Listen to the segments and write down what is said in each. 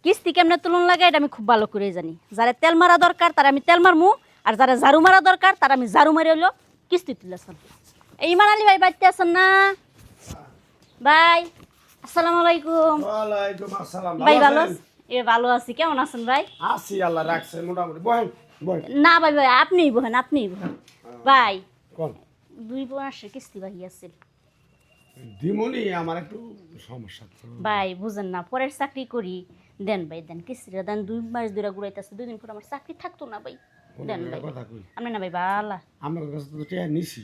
কিস্তি কেমনে তুলন লাগে এটা আমি খুব ভালো করে জানি। যারা তেল মারা দরকার তারা আমি তেল মারমু, আর যারা ঝাড়ু মারা দরকার তারা আমি ঝাড়ু মারি হইলো কিস্তি তুলেছেন। এই ইমান আলী ভাই বাড়িতে আছেন না? ভাই আসসালামু আলাইকুম। ওয়ালাইকুম আসসালাম। ভাই ভালো ভালো আছি, কেমন আছেন ভাই? আছি, আল্লাহ রাখছে মোটামুটি। বহেন বহেন। না ভাই ভাই আপনিই বহেন, আপনিই বহেন। ভাই কোন 2 মাসের কিস্তি বাকি আছে। দিমুনি আমার একটু সমস্যা তো। ভাই বুঝেন না, পরের চাকরি করি, দেন ভাই দেন কিস্তিটা দেন। 2 মাস ধরে ঘুরাইতেছে, 2 দিন পর আমার চাকরি থাকতো না ভাই, দেন ভাই। কথা কই, আপনি না ভাই বালা আমার কাছে তো টিয়া নিছি,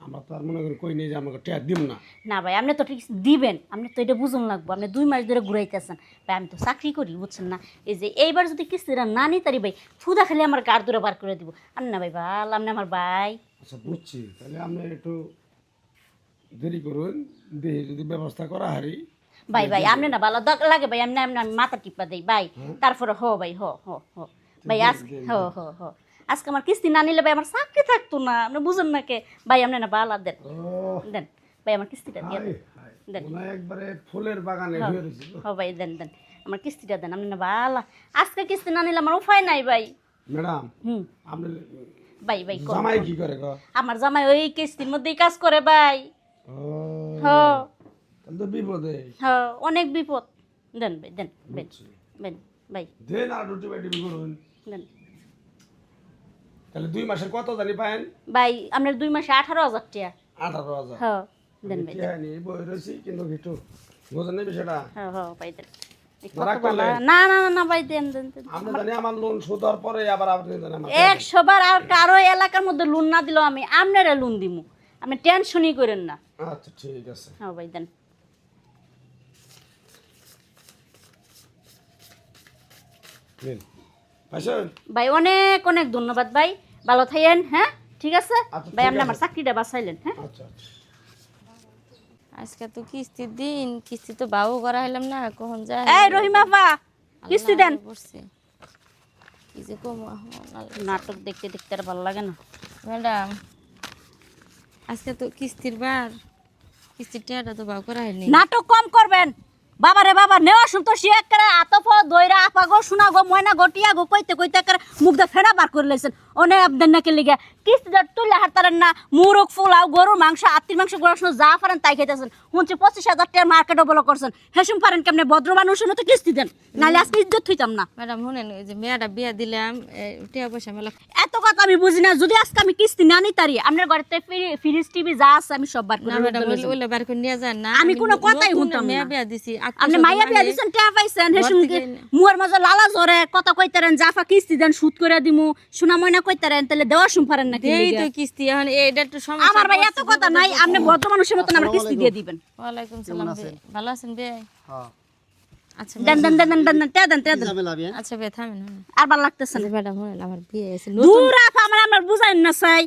আমরা তো আর মনে করি কই নেই যে আমাকে টিয়া দিব না। না ভাই, আপনি তো ঠিক দিবেন, আপনি তো এটা বুঝুন লাগবো। আপনি 2 মাস ধরে ঘুরাইতেছেন ভাই, আমি তো চাকরি করি বুঝছেন না। এই যে এইবার যদি কিস্তিটা না নি তারি ভাই ফুদা খালি আমার গাড় দূরে বার করে দিব। আপনি না ভাই বালা, আপনি আমার ভাই। আচ্ছা বুঝছি, তাহলে আপনি একটু দেরি করুন, দেখি যদি ব্যবস্থা করা হারি। ভাই ভাই আপনি না ভালো লাগে ভাই, আপনি আপনি মাথা টিপা দেই ভাই। তারপরে ভাই ভাই আজকে আজকে আমার কিস্তি না নিলে ভাই আমার চাকরি থাকতো না, আপনি বুঝেন না কে ভাই। আপনি না বালা দেন দেন ভাই, আমার কিস্তিটা দিয়ে দেন। দেন মনে হয় একবারে ফুলের বাগানে হয়ে রয়েছে। ভাই দেন দেন আমার কিস্তিটা দেন। আপনি না বালা, আজকে কিস্তি না নিলে আমার উপায় নাই ভাই। ম্যাডাম আপনি ভাই ভাই জামাই কি করে গো? আমার জামাই ওই কিস্তির মধ্যেই কাজ করে ভাই। ও হ্যাঁ তাহলে তো বিপদে। হ্যাঁ অনেক বিপদ। দেন ভাই দেন ভাই দেন ভাই দেন আর রুটি বাটি করুন। দেন তাহলে 2 মাসের কত জানি পায়েন? ভাই আপনার 2 মাসে 18,000 টাকা। 18,000। হ্যাঁ দেন ভাই দেন। নিয়ে বই রয়েছি কিন্তু একটু বোঝেন না বিষয়টা। হ্যাঁ ভাই দেন। রাগ করলেন? না না না না ভাই দেন দেন দেন। আমরা জানি আমার লোন শোধ হওয়ার পরে আবার আপনি জানেন আমার 100 বার আর কারো এলাকার মধ্যে লোন না দিলেও আমি আপনারা লোন দিমু, আপনি টেনশনই করেন না। আচ্ছা ঠিক আছে। হ্যাঁ ভাই দেন। নিন পাইছেন? ভাই অনেক অনেক ধন্যবাদ ভাই, ভালো থাকেন। হ্যাঁ ঠিক আছে আচ্ছা, ভাই, ঠিক আপনি আছে। আমার চাকরিটা বাঁচাইলেন। হ্যাঁ আচ্ছা আচ্ছা। আজকে তো কিস্তির দিন, কিস্তি তো বাবু করা হইলাম না, কখন যায় এই রহিমা আপা কিস্তি দেন। পড়ছে কি যে কম। নাটক দেখতে দেখতে আর ভালো লাগে না। ম্যাডাম আজকে তো কিস্তির বার, কিস্তির টাকাটা তো বাবু করা হয়নি। নাটক কম করবেন। বাবারে বাবা নেওয়া শুনতো সে একটা আতফ দইরা আপা গো শোনা গো ময়না গটিয়া গো কইতে কইতে একটা মুখটা ফেনা বার করে লাইছেন। অনে আপনার নাকি লিগে কিস্তিটা তুললে হারতারেন না। মুরগ ফুলাও গরুর মাংস আত্মীর মাংস গোড়ার সময় যা পারেন তাই খাইতেছেন। শুনছি 25,000 টাকার মার্কেটও বলো করছেন। হেসুম পারেন কেমনে ভদ্র মানুষের মতো কিস্তি দেন, নাহলে আজকে ইজ্জত থইতাম না। ম্যাডাম শুনেন, ওই যে মেয়েটা বিয়া দিলাম, টাকা পয়সা মেলা। এত কথা আমি বুঝি না। যদি আজকে আমি কিস্তি না নিই তারি আপনার ঘরেতে ফ্রিজ টিভি যা আছে আমি সব বার না করে ম্যাডাম ওইলে বার করে নিয়ে যান না। আমি কোনো কথাই শুনতাম না। মেয়ে বিয়া দিছি, আপনি মাইয়া বিয়া দিছেন টাকা পাইছেন, হেসুম মুয়ের মাঝে লালা জরে কথা কইতারেন জাফা কিস্তি দেন সুদ করে দিমু সোনা ময়না কইতারেন, তাহলে দেওয়া শুন পারেন না। এই তো কিস্তি এখন এটা একটু সমস্যা। আমার ভাই এত কথা নাই, আপনি ভদ্র মানুষের মতন আমার কিস্তি দিয়ে দিবেন। ওয়ালাইকুম সালাম। ভালো আছেন বে? হ্যাঁ আচ্ছা দেন দেন দেন দেন দেন তে দেন তে দেন। ঝামেলা বিয়ে আচ্ছা বে থামেন। আর ভালো লাগতেছে না ম্যাডাম শুনেন, আমার বিয়ে আছে। দূর আপা, আমার বুঝাইন না চাই।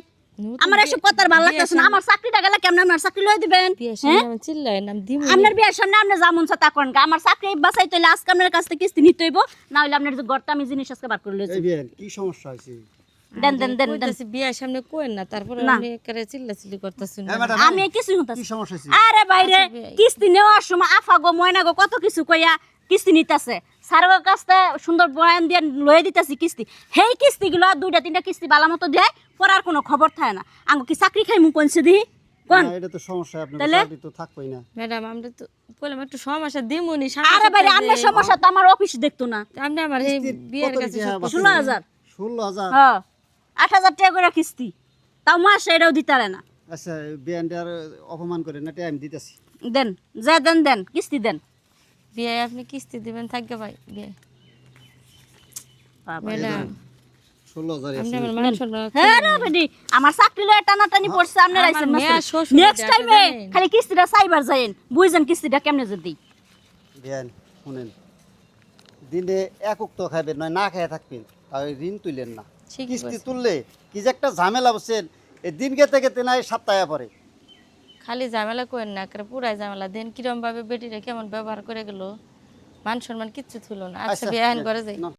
আমার এসব কথা আর ভালো লাগতেছে না। আমার চাকরিটা গেলে কেমন আপনার চাকরি লই দিবেন? বিয়ের সামনে আমার চিল্লাই নাম দিমু। আপনার বিয়ের সামনে আপনি যেমন তা করেন, আমার চাকরি বাঁচাইতে হইলে আজকে আপনার কাছ থেকে কিস্তি নিতে হইব, না হইলে আপনার যে গড়টা আমি জিনিস আজকে বার করে লইছি। এই বিয়ে কি সমস্যা হয়েছে? দেন দেন দেন দেন। কইতাছি বিয়ের সামনে কোয়েন না, তারপরে না। আমি করে চিল্লাচিল্লি করতেছি। এই ম্যাডাম আমি কিছু কি হতাছি। সমস্যা হয়েছে? আরে বাইরে কিস্তি নেওয়ার সময় আফা গো ময়না গো কত কিছু কইয়া কিস্তি নিতেছে। সারগো কাছতে সুন্দর বয়ান দিয়ে লয়ে দিতেছি কিস্তি। হেই কিস্তিগুলো 2টা 3টা কিস্তি বালা মতো দেয়, পড়ার কোনো খবর থাকে না। আঙ্গো কি চাকরি খাইমু কোনছে দিহি কোন? না, এটা তো সমস্যা, আপনার তাহলে? চাকরি তো থাকবেই না। ম্যাডাম আমরা তো কইলাম একটু সমস্যা দিমুনি। আরে বাইরে আপনার সমস্যা তো আমার অফিস দেখতো না। আপনি আমার এই বিয়ের কত কাছে টাকা সব বাঁচছে? 16,000। 16,000? হ্যাঁ 8,000 টাকা করে কিস্তি, তাও মাসে এটাও দিতারে না। আচ্ছা বিয়ানটার অপমান করে না, আমি দিতেছি। দেন যা দেন দেন কিস্তি দেন। বিয়ে আপনি কিস্তি দিবেন থাকবে ভাই বিয়ে। ম্যাডাম 16,000 আপনি আছে। আমার মান সম্মান। হ্যাঁ রে বেডি, আমার চাকরি লয়ে টানাটানি পড়ছে আপনার আইছেন আমার মেয়ে শ্বশুর নেক্সট বাড়ি টাইমে জানেন। খালি কিস্তিটা চাইবার যাইন, বুঝছেন কিস্তিটা কেমনে যদি। বিয়ান শুনেন, দিনে একক তো খাইবেন নয়, না খেয়ে থাকবেন, তাই ঋণ তুলেন না। ঠিকই কিস্তি বলছেন। তুললে কি যে একটা ঝামেলা বসছেন, এই দিন গেতে গেতে নাই সপ্তাহে পরে। খালি ঝামেলা করেন না, করে পুরাই ঝামেলা দেন। কিরম ভাবে বেটিরা কেমন ব্যবহার করে গেল, মান সম্মান কিচ্ছু থুলো না। আচ্ছা আচ্ছা, বিয়ে আইন করে যাই। না।